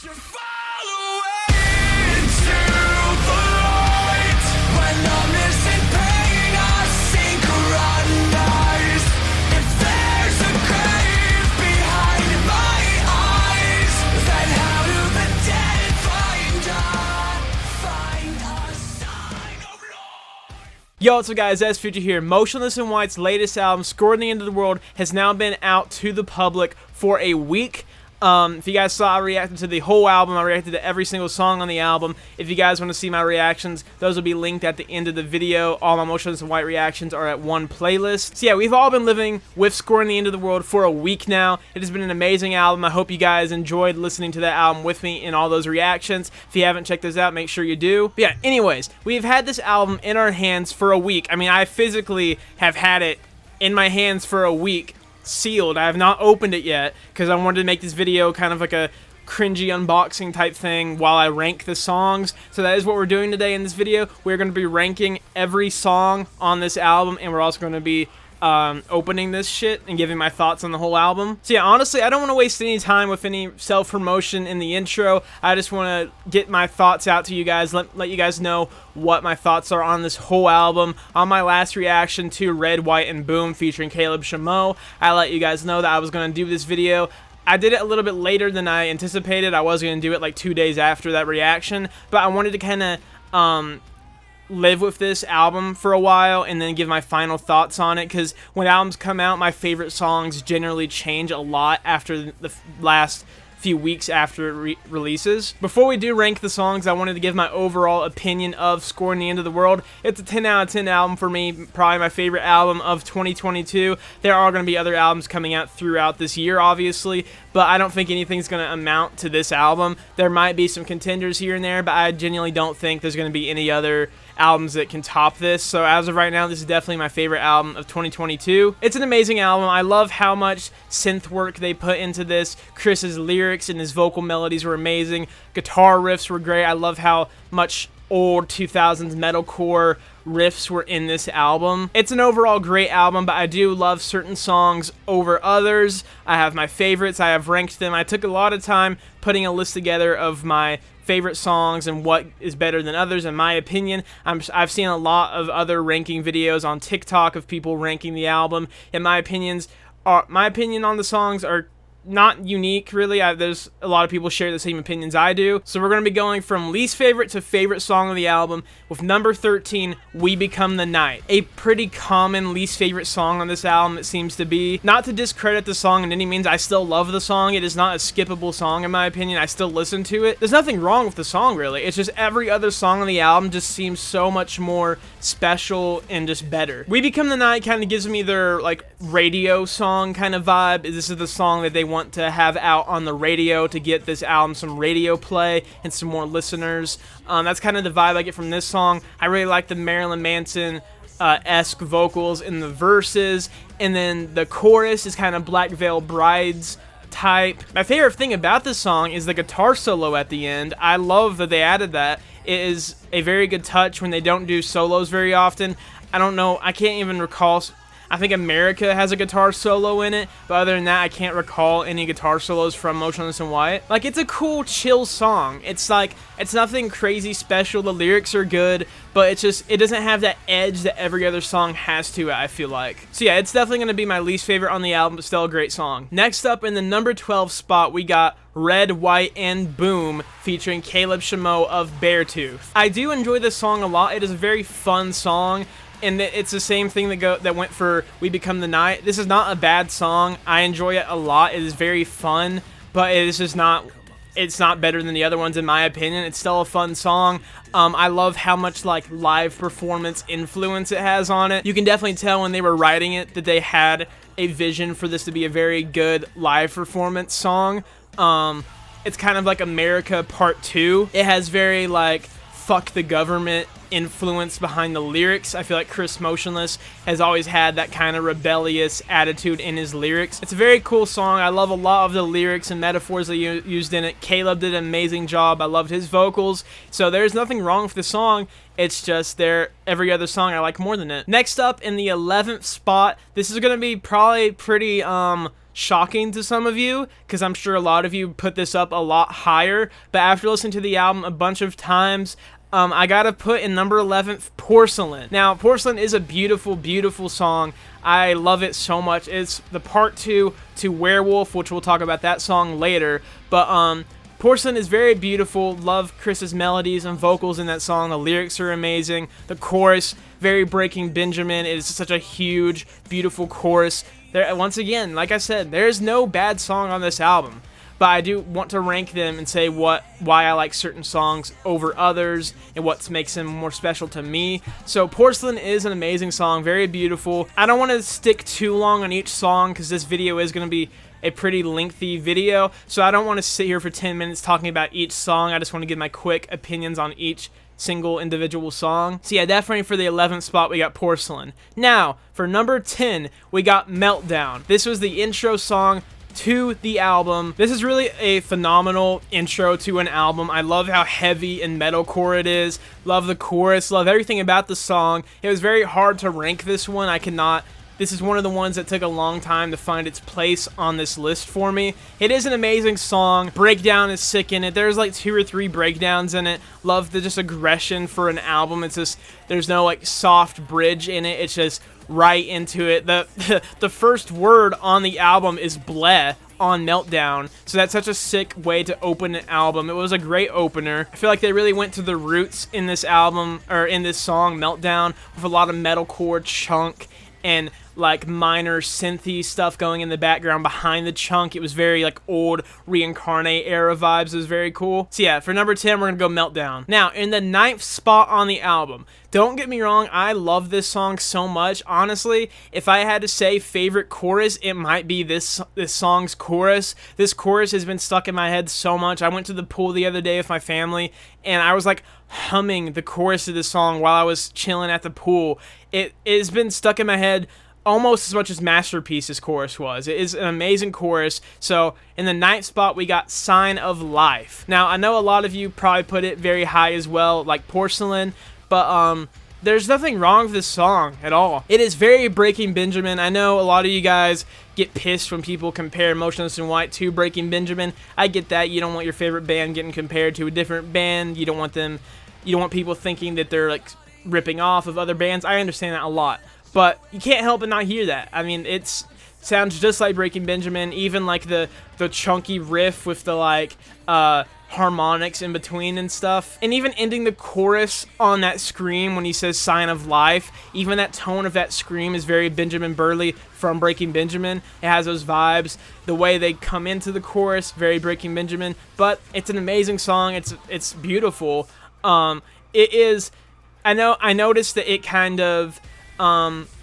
Yo, what's up guys, that's Future here. Motionless and White's latest album, Scored the End of the World, has now been out to the public for a week. If you guys saw, I reacted to the whole album. I reacted to every single song on the album. If you guys want to see my reactions, those will be linked at the end of the video. All my Motionless and White reactions are at one playlist. So yeah, we've all been living with Scoring the End of the World for a week now. It has been an amazing album. I hope you guys enjoyed listening to that album with me in all those reactions. If you haven't checked those out, make sure you do. But yeah, anyways, we've had this album in our hands for a week. I mean, I physically have had it in my hands for a week. Sealed. I have not opened it yet because I wanted to make this video kind of like a cringy unboxing type thing while I rank the songs. So that is what we're doing today in this video. We're going to be ranking every song on this album, and we're also going to be opening this shit and giving my thoughts on the whole album. So yeah, honestly, I don't want to waste any time with any self-promotion in the intro. I just want to get my thoughts out to you guys, let you guys know what my thoughts are on this whole album. On my last reaction to Red, White, and Boom featuring Caleb Chameau, I let you guys know that I was going to do this video. I did it a little bit later than I anticipated. I was going to do it like 2 days after that reaction, but I wanted to kind of live with this album for a while and then give my final thoughts on it, because when albums come out, my favorite songs generally change a lot after the last few weeks after it releases. Before we do rank the songs, I wanted to give my overall opinion of Scoring the End of the World. It's a 10 out of 10 album for me, probably my favorite album of 2022. There are going to be other albums coming out throughout this year, obviously, but I don't think anything's going to amount to this album. There might be some contenders here and there, but I genuinely don't think there's going to be any other albums that can top this. So as of right now, this is definitely my favorite album of 2022. It's an amazing album. I love how much synth work they put into this. Chris's lyrics and his vocal melodies were amazing. Guitar riffs were great. I love how much old 2000s metalcore riffs were in this album. It's an overall great album, but I do love certain songs over others. I have my favorites. I have ranked them. I took a lot of time putting a list together of my favorite songs and what is better than others in my opinion. I've seen a lot of other ranking videos on TikTok of people ranking the album, and my opinion on the songs are not unique, really. There's a lot of people share the same opinions I do. So we're going to be going from least favorite to favorite song of the album with number 13, We Become the Night. A pretty common least favorite song on this album, it seems to be. Not to discredit the song in any means, I still love the song. It is not a skippable song in my opinion. I still listen to it. There's nothing wrong with the song, really. It's just every other song on the album just seems so much more special and just better. We Become the Night kind of gives me their like radio song kind of vibe. This is the song that they want to have out on the radio to get this album some radio play and some more listeners. That's kind of the vibe I get from this song. I really like the Marilyn Manson esque vocals in the verses, and then the chorus is kind of Black Veil Brides type. My favorite thing about this song is the guitar solo at the end. I love that they added that. It is a very good touch when they don't do solos very often. I don't know, I can't even recall. I think America has a guitar solo in it, but other than that, I can't recall any guitar solos from Motionless and White. Like, it's a cool, chill song. It's like, it's nothing crazy special. The lyrics are good, but it's just, it doesn't have that edge that every other song has to it, I feel like. So yeah, it's definitely going to be my least favorite on the album, but still a great song. Next up, in the number 12 spot, we got Red, White, and Boom featuring Caleb Chameau of Beartooth. I do enjoy this song a lot. It is a very fun song, and it's the same thing that went for We Become the Night. This is not a bad song. I enjoy it a lot. It is very fun, but it is just not, it's not better than the other ones in my opinion. It's still a fun song. I love how much like live performance influence it has on it. You can definitely tell when they were writing it that they had a vision for this to be a very good live performance song. It's kind of like America Part 2. It has very like fuck the government influence behind the lyrics. I feel like Chris Motionless has always had that kind of rebellious attitude in his lyrics. It's a very cool song. I love a lot of the lyrics and metaphors they used in it. Caleb did an amazing job. I loved his vocals. So there's nothing wrong with the song. It's just every other song I like more than it. Next up, in the 11th spot, this is going to be probably pretty shocking to some of you, because I'm sure a lot of you put this up a lot higher, but after listening to the album a bunch of times, I gotta put in number 11 Porcelain. Now, Porcelain is a beautiful, beautiful song. I love it so much. It's the part 2 to Werewolf, which we'll talk about that song later, but Porcelain is very beautiful. Love Chris's melodies and vocals in that song. The lyrics are amazing. The chorus, very Breaking Benjamin. It is such a huge, beautiful chorus. There, once again, like I said, there's no bad song on this album, but I do want to rank them and say why I like certain songs over others and what makes them more special to me. So Porcelain is an amazing song, very beautiful. I don't want to stick too long on each song because this video is going to be a pretty lengthy video, so I don't want to sit here for 10 minutes talking about each song. I just want to give my quick opinions on each single individual song. So yeah, definitely for the 11th spot we got Porcelain. Now for number 10 we got Meltdown. This was the intro song to the album. This is really a phenomenal intro to an album. I love how heavy and metalcore it is. Love the chorus, love everything about the song. It was very hard to rank this one. This is one of the ones that took a long time to find its place on this list for me. It is an amazing song. Breakdown is sick in it. There's like 2 or 3 breakdowns in it. Love the just aggression for an album. It's just, there's no like soft bridge in it. It's just right into it. The first word on the album is bleh on Meltdown, so that's such a sick way to open an album. It was a great opener. I feel like they really went to the roots in this album, or in this song Meltdown, with a lot of metalcore chunk and like minor synthy stuff going in the background behind the chunk. It was very like old Reincarnate era vibes. It was very cool. So yeah, for number 10 we're gonna go Meltdown. Now in the 9th spot on the album, don't get me wrong, I love this song so much. Honestly, if I had to say favorite chorus, it might be this song's chorus. This chorus has been stuck in my head so much. I went to the pool the other day with my family and I was like humming the chorus of this song while I was chilling at the pool. It has been stuck in my head almost as much as Masterpiece's chorus was. It is an amazing chorus. So in the 9th spot we got Sign of Life. Now I know a lot of you probably put it very high as well, like Porcelain, but there's nothing wrong with this song at all. It is very Breaking Benjamin. I know a lot of you guys get pissed when people compare Motionless in White to Breaking Benjamin. I get that. You don't want your favorite band getting compared to a different band. You don't want people thinking that they're like ripping off of other bands. I understand that a lot, but you can't help but not hear that. I mean, it sounds just like Breaking Benjamin, even like the chunky riff with the like harmonics in between and stuff, and even ending the chorus on that scream when he says Sign of Life. Even that tone of that scream is very Benjamin Burley from Breaking Benjamin. It has those vibes. The way they come into the chorus, very Breaking Benjamin, but it's an amazing song. It's beautiful. It is. I noticed that it kind of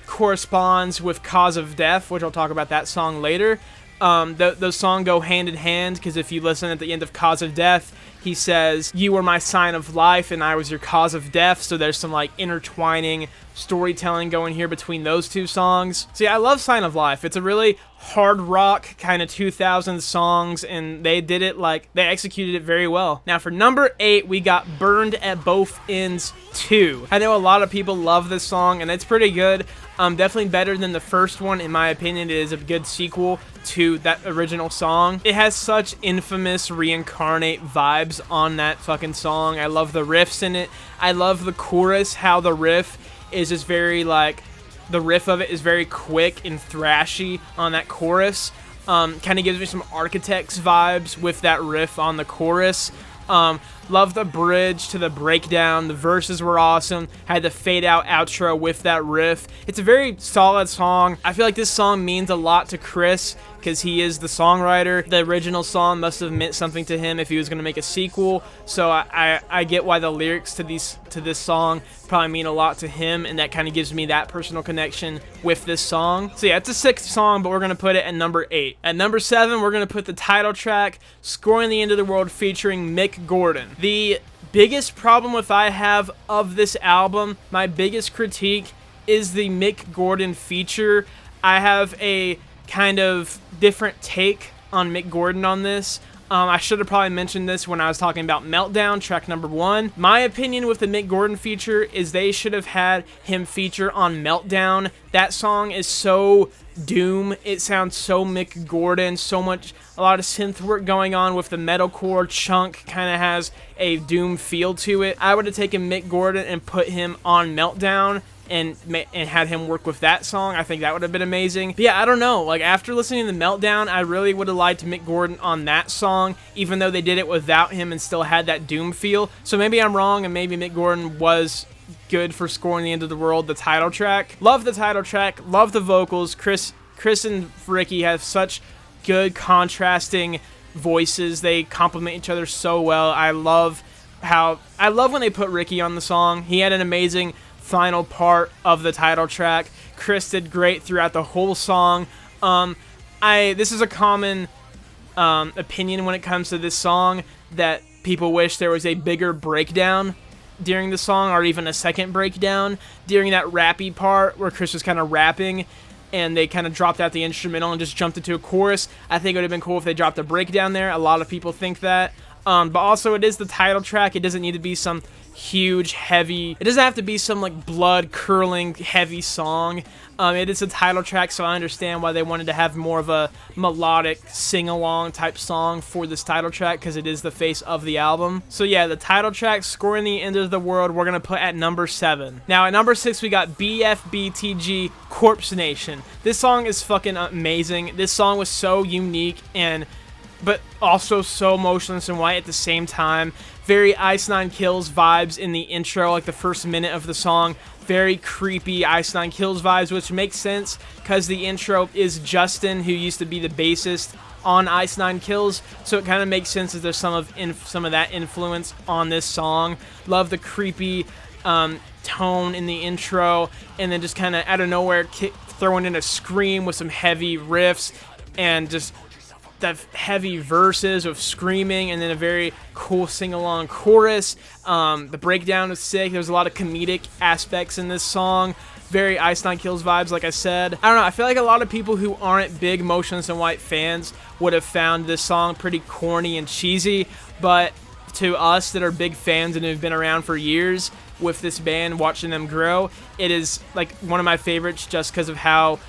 corresponds with Cause of Death, which I'll talk about that song later. Those songs go hand in hand, because if you listen at the end of Cause of Death, he says, "You were my sign of life and I was your cause of death." So there's some like intertwining storytelling going here between those two songs. So yeah, I love Sign of Life. It's a really hard rock kind of 2000s songs, and they did it like, they executed it very well. Now for number 8 we got Burned at Both Ends 2. I know a lot of people love this song and it's pretty good. Definitely better than the first one in my opinion. It is a good sequel to that original song. It has such infamous Reincarnate vibes on that fucking song. I love the riffs in it. I love the chorus, how the riff is just very like, the riff of it is very quick and thrashy on that chorus. Kind of gives me some Architects vibes with that riff on the chorus. Love the bridge to the breakdown. The verses were awesome. Had the fade out outro with that riff. It's a very solid song. I feel like this song means a lot to Chris because he is the songwriter. The original song must have meant something to him if he was going to make a sequel. So I get why the lyrics to this song probably mean a lot to him, and that kind of gives me that personal connection with this song. So yeah, it's a 6th song, but we're going to put it at number 8. At number 7, we're going to put the title track, Scoring the End of the World, featuring Mick Gordon. The biggest problem I have of this album, my biggest critique, is the Mick Gordon feature. I have a kind of different take on Mick Gordon on this. I should have probably mentioned this when I was talking about Meltdown, track number 1. My opinion with the Mick Gordon feature is they should have had him feature on Meltdown. That song is so doom. It sounds so Mick Gordon, a lot of synth work going on with the metalcore chunk, kind of has a doom feel to it. I would have taken Mick Gordon and put him on Meltdown and had him work with that song. I think that would have been amazing. But yeah, I don't know. Like, after listening to Meltdown, I really would have liked Mick Gordon on that song, even though they did it without him and still had that doom feel. So maybe I'm wrong, and maybe Mick Gordon was good for scoring The End of the World, the title track. Love the title track. Love the vocals. Chris and Ricky have such good contrasting voices. They complement each other so well. I love when they put Ricky on the song. He had an amazing final part of the title track. Chris did great throughout the whole song. This is a common opinion when it comes to this song, that people wish there was a bigger breakdown during the song, or even a second breakdown during that rappy part where Chris was kind of rapping and they kind of dropped out the instrumental and just jumped into a chorus. I think it would have been cool if they dropped a breakdown there. A lot of people think that. But also, it is the title track. It doesn't need to be some huge, heavy... It doesn't have to be some, like, blood-curdling, heavy song. It is a title track, so I understand why they wanted to have more of a melodic, sing-along type song for this title track, because it is the face of the album. So yeah, the title track, Scoring the End of the World, we're going to put at number 7. Now, at number 6, we got BFBTG, Corpse Nation. This song is fucking amazing. This song was so unique but also so Motionless in White at the same time. Very Ice Nine Kills vibes in the intro, like the first minute of the song. Very creepy Ice Nine Kills vibes, which makes sense because the intro is Justin, who used to be the bassist on Ice Nine Kills, so it kind of makes sense that there's some of that influence on this song. Love the creepy tone in the intro, and then just kind of out of nowhere throwing in a scream with some heavy riffs and just the heavy verses of screaming, and then a very cool sing-along chorus. The breakdown was sick. There's a lot of comedic aspects in this song. Very Ice Nine Kills vibes, like I said. I don't know, I feel like a lot of people who aren't big Motionless in White fans would have found this song pretty corny and cheesy, but to us that are big fans and have been around for years with this band, watching them grow, it is like one of my favorites just because of how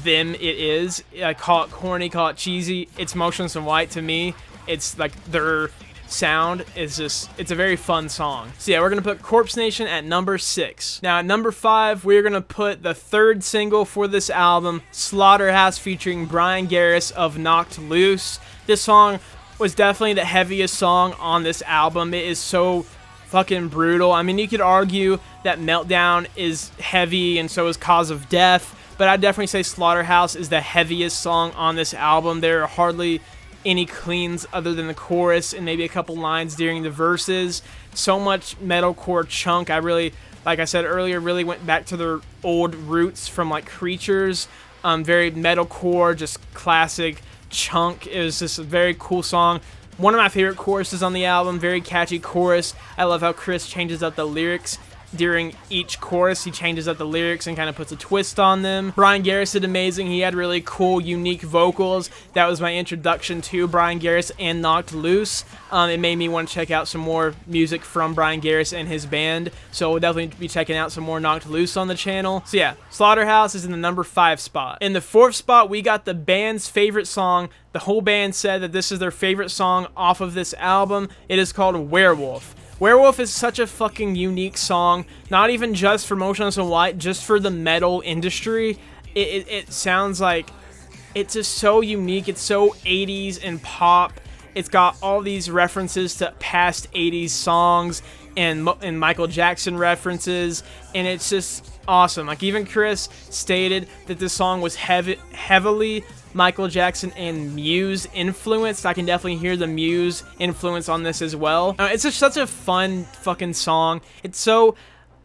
it is. I call it corny, call it cheesy. It's Motionless in White to me. It's like their sound is just, it's a very fun song. So yeah, we're gonna put Corpse Nation at number 6. Now at number 5, we're gonna put the third single for this album, Slaughterhouse, featuring Brian Garris of Knocked Loose. This song was definitely the heaviest song on this album. It is so fucking brutal. I mean, you could argue that Meltdown is heavy and so is Cause of Death, but I'd definitely say Slaughterhouse is the heaviest song on this album. There are hardly any cleans other than the chorus and maybe a couple lines during the verses. So much metalcore chunk. I really, like I said earlier, really went back to their old roots from like Creatures. Very metalcore, just classic chunk. It was just a very cool song. One of my favorite choruses on the album. Very catchy chorus. I love how Chris changes up the lyrics. During each chorus, he changes up the lyrics and kind of puts a twist on them. Brian Garris did amazing. He had really cool, unique vocals. That was my introduction to Brian Garris and Knocked Loose. It made me want to check out some more music from Brian Garris and his band, so we'll definitely be checking out some more Knocked Loose on the channel. So yeah, Slaughterhouse is in the number 5 spot. In the 4th spot, we got the band's favorite song. The whole band said that this is their favorite song off of this album. It is called Werewolf. Werewolf is such a fucking unique song, not even just for Motionless in White, just for the metal industry. It sounds like it's just so unique. It's so 80s and pop. It's got all these references to past 80s songs and Michael Jackson references, and it's just awesome. Like, even Chris stated that this song was heavily Michael Jackson and Muse influenced. I can definitely hear the Muse influence on this as well. It's just such a fun fucking song. It's so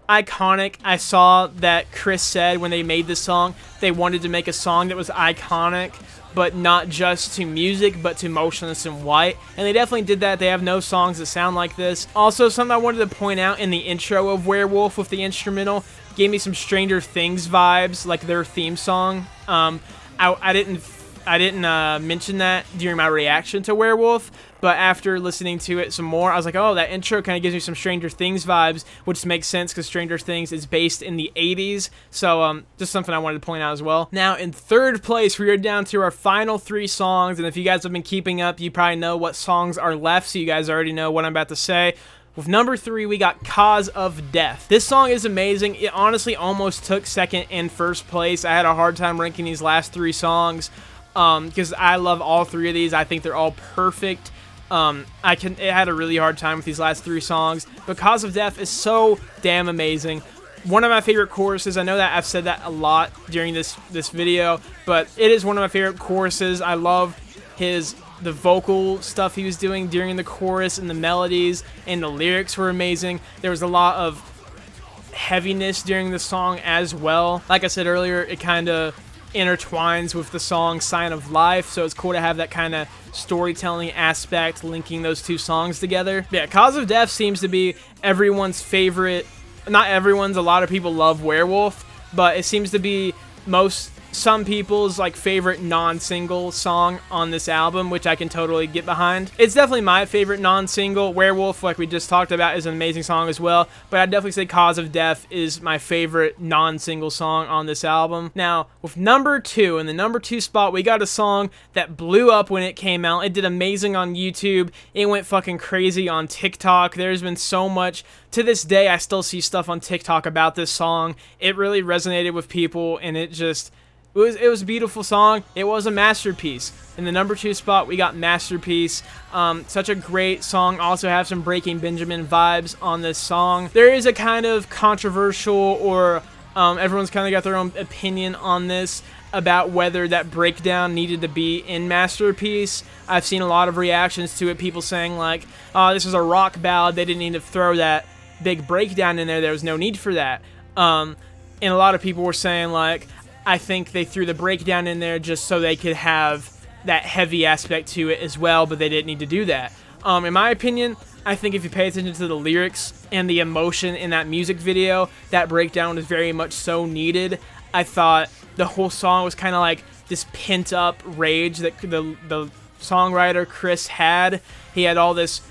iconic. I saw that Chris said when they made this song, they wanted to make a song that was iconic, but not just to music, but to Motionless in White. And they definitely did that. They have no songs that sound like this. Also, something I wanted to point out in the intro of Werewolf with the instrumental gave me some Stranger Things vibes, like their theme song. I didn't mention that during my reaction to Werewolf, but after listening to it some more, I was like, oh, that intro kind of gives me some Stranger Things vibes, which makes sense because Stranger Things is based in the 80s. So just something I wanted to point out as well. Now in third place, we are down to our final 3 songs, and if you guys have been keeping up, you probably know what songs are left, so you guys already know what I'm about to say. With number 3, we got Cause of Death. This song is amazing. It honestly almost took second and first place. I had a hard time ranking these last 3 songs because I love all 3 of these. I think they're all perfect. I had a really hard time with these last 3 songs, but Cause of Death is so damn amazing. One of my favorite choruses. I know that I've said that a lot during this video, but it is one of my favorite choruses. I love the vocal stuff he was doing during the chorus, and the melodies and the lyrics were amazing. There was a lot of heaviness during the song as well. Like I said earlier, it kind of intertwines with the song Sign of Life, so it's cool to have that kind of storytelling aspect linking those 2 songs together. But yeah, Cause of Death seems to be everyone's favorite. Not everyone's, a lot of people love Werewolf, but it seems to be some people's like favorite non-single song on this album, which I can totally get behind. It's definitely my favorite non-single. Werewolf, like we just talked about, is an amazing song as well, but I'd definitely say Cause of Death is my favorite non-single song on this album. Now, with number 2, in the number 2 spot, we got a song that blew up when it came out. It did amazing on YouTube. It went fucking crazy on TikTok. There's been so much. To this day, I still see stuff on TikTok about this song. It really resonated with people, and it was a beautiful song. It was a masterpiece. In the number 2 spot, we got Masterpiece. Such a great song. Also have some Breaking Benjamin vibes on this song. There is a kind of controversial, or everyone's kind of got their own opinion on this, about whether that breakdown needed to be in Masterpiece. I've seen a lot of reactions to it, people saying like, oh, this is a rock ballad, they didn't need to throw that big breakdown in there was no need for that. And a lot of people were saying like, I think they threw the breakdown in there just so they could have that heavy aspect to it as well, but they didn't need to do that. In my opinion, I think if you pay attention to the lyrics and the emotion in that music video, that breakdown was very much so needed. I thought the whole song was kind of like this pent-up rage that the songwriter Chris had. He had all this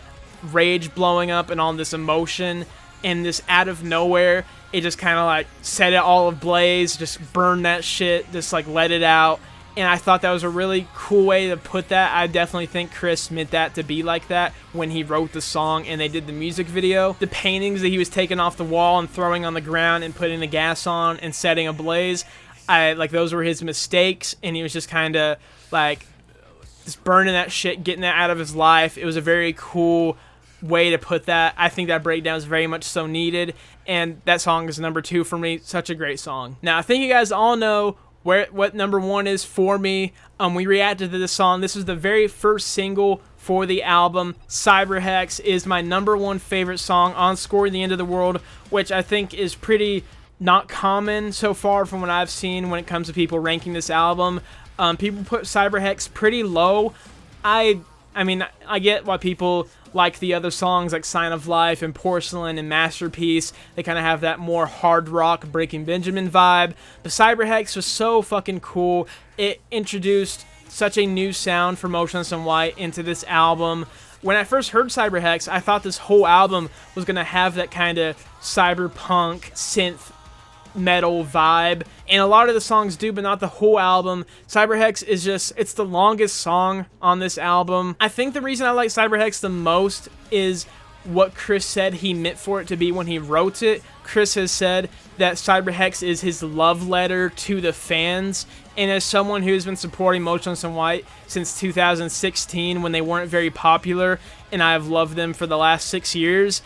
rage blowing up and all this emotion, and this out of nowhere, it just kind of like set it all ablaze, just burn that shit, just like let it out. And I thought that was a really cool way to put that. I definitely think Chris meant that to be like that when he wrote the song and they did the music video. The paintings that he was taking off the wall and throwing on the ground and putting the gas on and setting ablaze, those were his mistakes, and he was just kind of like just burning that shit, getting that out of his life. It was a very cool way to put that. I think that breakdown is very much so needed, and that song is number 2 for me. Such a great song. Now, I think you guys all know what number 1 is for me. We reacted to this song. This is the very first single for the album. Cyberhex is my number 1 favorite song on Score the End of the World, which I think is pretty not common so far from what I've seen when it comes to people ranking this album. People put Cyberhex pretty low. I mean, I get why people like the other songs like Sign of Life and Porcelain and Masterpiece. They kind of have that more hard rock Breaking Benjamin vibe. But Cyberhex was so fucking cool. It introduced such a new sound for Motionless in White into this album. When I first heard Cyberhex, I thought this whole album was going to have that kind of cyberpunk synth metal vibe, and a lot of the songs do, but not the whole album. Cyberhex is it's the longest song on this album. I think the reason I like Cyberhex the most is what Chris said he meant for it to be when he wrote it. Chris has said that Cyberhex is his love letter to the fans, and as someone who's been supporting Motionless in White since 2016 when they weren't very popular, and I've loved them for the last 6 years,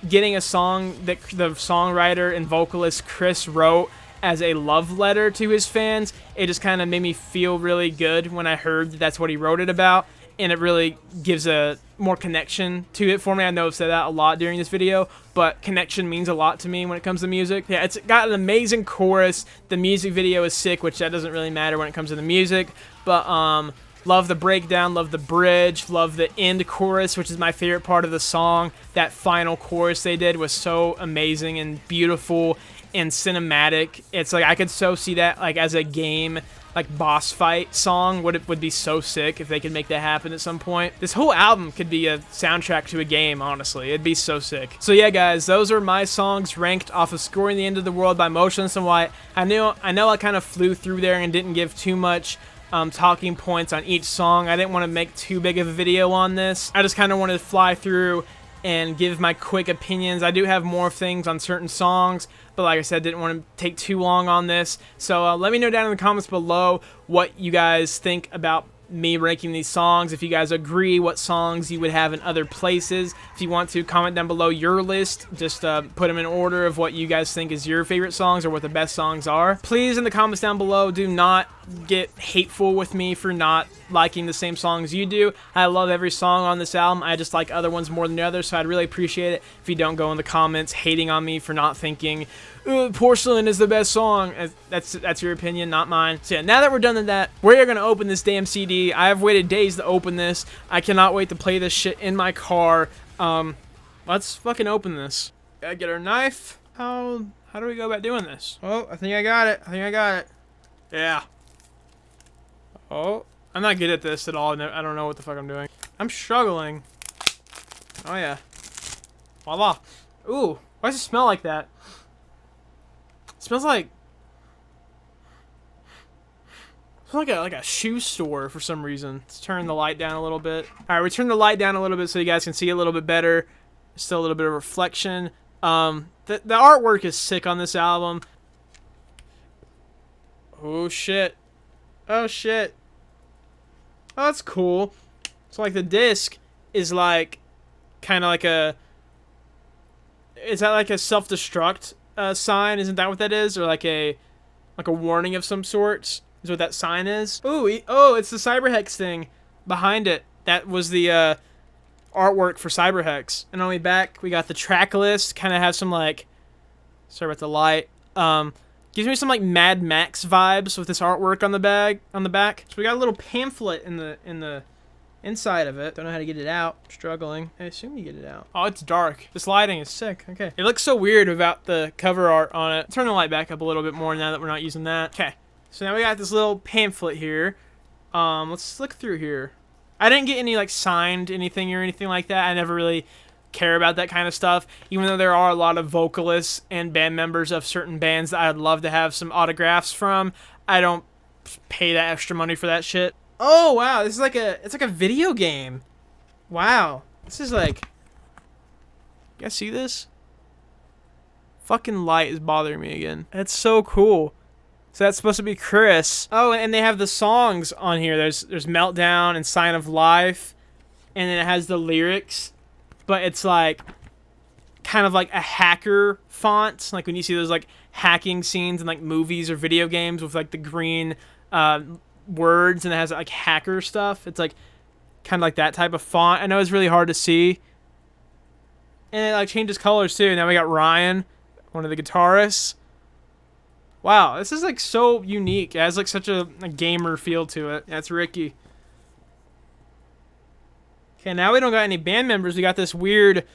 getting a song that the songwriter and vocalist Chris wrote as a love letter to his fans, it just kind of made me feel really good when I heard that that's what he wrote it about, and it really gives a more connection to it for me. I know I've said that a lot during this video, but connection means a lot to me when it comes to music. Yeah, it's got an amazing chorus. The music video is sick, which that doesn't really matter when it comes to the music, but love the breakdown, love the bridge, love the end chorus, which is my favorite part of the song. That final chorus they did was so amazing and beautiful and cinematic. It's like I could so see that like as a game, like boss fight song would be so sick if they could make that happen at some point. This whole album could be a soundtrack to a game, honestly. It'd be so sick. So yeah, guys, those are my songs ranked off of Scoring the End of the World by Motionless and White. I know I kind of flew through there and didn't give too much talking points on each song. I didn't want to make too big of a video on this. I just kind of wanted to fly through and give my quick opinions. I do have more things on certain songs, but like I said, didn't want to take too long on this. So let me know down in the comments below what you guys think about me ranking these songs. If you guys agree, what songs you would have in other places. If you want to, comment down below your list. Just put them in order of what you guys think is your favorite songs or what the best songs are. Please, in the comments down below, do not get hateful with me for not liking the same songs you do. I love every song on this album. I just like other ones more than the others, so I'd really appreciate it if you don't go in the comments hating on me for not thinking Porcelain is the best song. That's your opinion, not mine. So yeah, now that we're done with that, we're gonna open this damn CD. I have waited days to open this. I cannot wait to play this shit in my car. Let's fucking open this. Gotta get our knife. How do we go about doing this? Oh, I think I got it. Yeah. Oh, I'm not good at this at all. I don't know what the fuck I'm doing. I'm struggling. Oh yeah. Voila. Ooh, why does it smell like that? It smells like a shoe store for some reason. Let's turn the light down a little bit. All right, we turn the light down a little bit so you guys can see a little bit better. Still a little bit of reflection. The artwork is sick on this album. Oh shit. Oh shit. Oh, that's cool. So like the disc is like kind of like a. Is that like a self-destruct sign? Isn't that what that is? Or like a warning of some sorts? Is what that sign is? Ooh, oh, it's the Cyberhex thing behind it. That was the artwork for Cyberhex. And on the back, we got the track list. Kind of have some like, sorry about the light. Gives me some like Mad Max vibes with this artwork on the back. So we got a little pamphlet in the inside of it. Don't know how to get it out. Struggling. I assume you get it out. Oh, it's dark. This lighting is sick. Okay. It looks so weird without the cover art on it. Turn the light back up a little bit more now that we're not using that. Okay. So now we got this little pamphlet here. Let's look through here. I didn't get any like signed anything or anything like that. I never really care about that kind of stuff, even though there are a lot of vocalists and band members of certain bands that I'd love to have some autographs from. I don't pay that extra money for that shit. Oh wow, this is like it's like a video game. Wow, this is like, you guys see this? Fucking light is bothering me again. That's so cool. So that's supposed to be Chris. Oh, and they have the songs on here. There's Meltdown and Sign of Life, and then it has the lyrics, but it's like kind of like a hacker font, like when you see those like hacking scenes in like movies or video games with like the green words, and it has like hacker stuff. It's like kind of like that type of font. I know it's really hard to see, and it like changes colors too. Now we got Ryan, one of the guitarists. Wow, this is like so unique. It has like such a gamer feel to it. That's Ricky. Okay, now we don't got any band members. We got this weird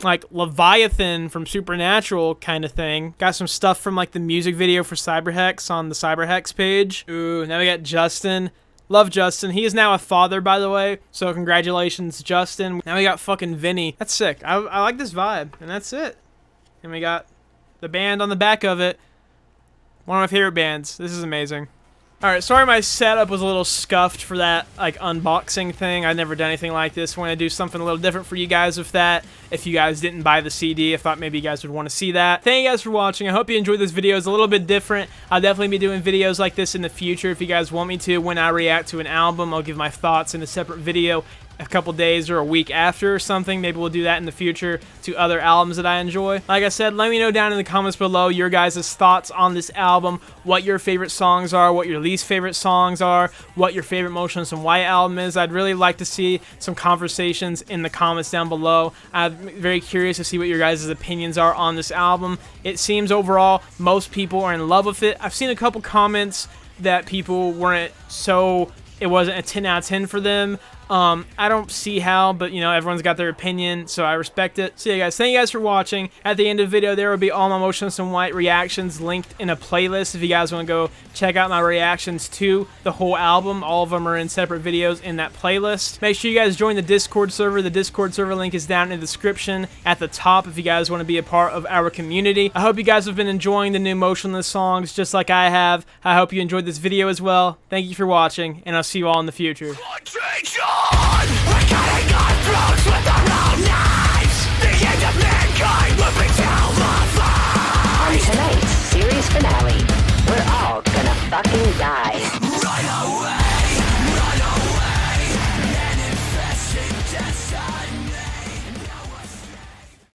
like Leviathan from Supernatural kind of thing. Got some stuff from like the music video for Cyberhex on the Cyberhex page. Ooh, now we got Justin. Love Justin. He is now a father, by the way. So congratulations, Justin. Now we got fucking Vinny. That's sick. I like this vibe. And that's it. And we got the band on the back of it. One of my favorite bands. This is amazing. Alright, sorry my setup was a little scuffed for that like unboxing thing. I've never done anything like this. I want to do something a little different for you guys with that. If you guys didn't buy the CD, I thought maybe you guys would want to see that. Thank you guys for watching. I hope you enjoyed this video. It's a little bit different. I'll definitely be doing videos like this in the future if you guys want me to. When I react to an album, I'll give my thoughts in a separate video a couple days or a week after or something. Maybe we'll do that in the future to other albums that I enjoy. Like I said, let me know down in the comments below your guys' thoughts on this album, what your favorite songs are, what your least favorite songs are, what your favorite Motionless and White album is. I'd really like to see some conversations in the comments down below. I'm very curious to see what your guys' opinions are on this album. It seems overall most people are in love with it. I've seen a couple comments that people weren't so, it wasn't a 10 out of 10 for them. I don't see how, but, you know, everyone's got their opinion, so I respect it. So, yeah, guys, thank you guys for watching. At the end of the video, there will be all my Motionless in White reactions linked in a playlist if you guys want to go check out my reactions to the whole album. All of them are in separate videos in that playlist. Make sure you guys join the Discord server. The Discord server link is down in the description at the top if you guys want to be a part of our community. I hope you guys have been enjoying the new Motionless songs just like I have. I hope you enjoyed this video as well. Thank you for watching, and I'll see you all in the future. On tonight's series finale, we're all gonna fucking die.